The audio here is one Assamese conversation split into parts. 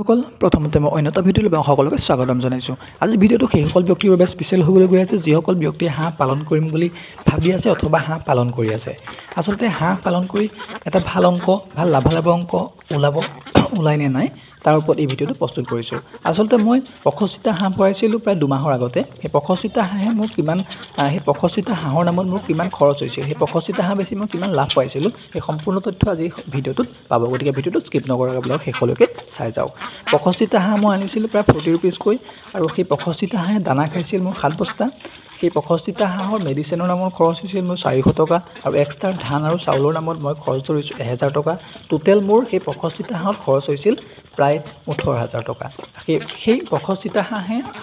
বন্ধুসকল প্ৰথমতে মই অন্য এটা ভিডিঅ'লৈ সকলোকে স্বাগতম জনাইছোঁ। আজি ভিডিঅ'টো সেইসকল ব্যক্তিৰ বাবে স্পেচিয়েল হ'বলৈ গৈ আছে যিসকল ব্যক্তিয়ে হাঁহ পালন কৰিম বুলি ভাবি আছে অথবা হাঁহ পালন কৰি আছে। আচলতে হাঁহ পালন কৰি এটা ভাল অংক ভাল লাভালাভ অংক ওলাই নে নাই তাৰ ওপৰত এই ভিডিঅ'টো প্ৰস্তুত কৰিছোঁ। আচলতে মই 65টা হাঁহ ভৰাইছিলোঁ প্ৰায় 2 মাহৰ আগতে। সেই 65টা হাঁহে মোৰ কিমান সেই 65টা হাঁহৰ নামত মোৰ কিমান খৰচ হৈছিল, সেই 65টা হাঁহ বেছি মই কিমান লাভ পাইছিলোঁ, সেই সম্পূৰ্ণ তথ্য আজি ভিডিঅ'টোত পাব। গতিকে ভিডিঅ'টো স্কিপ নকৰাকৈ শেষলৈকে চাই যাওক। 65টা হাঁহ মই আনিছিলোঁ প্ৰায় 40 ৰুপিজকৈ আৰু সেই 65টা হাঁহে দানা খাইছিল মোৰ 7 বস্তা। সেই 65টা হাঁহৰ মেডিচিনৰ নামত খৰচ হৈছিল মোৰ 400 টকা আৰু এক্সট্ৰা ধান আৰু চাউলৰ নামত মই খৰচ কৰিছোঁ 1000 টকা। টোটেল মোৰ সেই 65টা হাঁহত খৰচ হৈছিল প্ৰায় 18000 টকা। সেই 65টা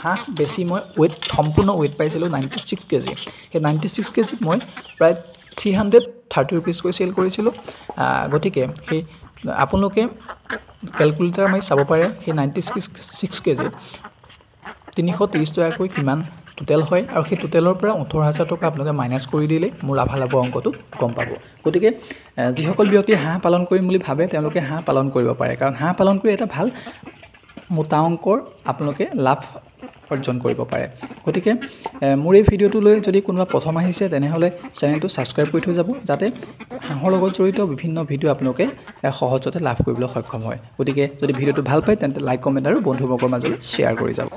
হাঁহ বেছি মই সম্পূৰ্ণ ৱেইট পাইছিলোঁ 96 কেজি। সেই 96 কেজিত মই প্ৰায় 330 ৰুপিজকৈ চেল কৰিছিলোঁ। গতিকে সেই আপোনালোকে কেলকুলেটাৰ মাৰি চাব পাৰে সেই 96 কেজিত 330 টকাকৈ কিমান টোটেল হয় আৰু সেই টোটেলৰ পৰা 18000 টকা আপোনালোকে মাইনাছ কৰি দিলে মোৰ লাভালাভৰ অংকটো গম পাব। গতিকে যিসকল ব্যক্তিয়ে হাঁহ পালন কৰিম বুলি ভাবে তেওঁলোকে হাঁহ পালন কৰিব পাৰে, কাৰণ হাঁহ পালন কৰি এটা ভাল মোটা অংকৰ আপোনালোকে লাভ অৰ্জন কৰিব পাৰে। গতিকে মোৰ এই ভিডিঅ'টোলৈ যদি কোনোবা প্ৰথম আহিছে তেনেহ'লে চেনেলটো ছাবস্ক্ৰাইব কৰি থৈ যাব, যাতে হাঁহৰ লগত জড়িত বিভিন্ন ভিডিঅ' আপোনালোকে সহজতে লাভ কৰিবলৈ সক্ষম হয়। গতিকে যদি ভিডিঅ'টো ভাল পায় তেন্তে লাইক কমেণ্ট আৰু বন্ধুবৰ্গৰ মাজলৈ শ্বেয়াৰ কৰি যাব।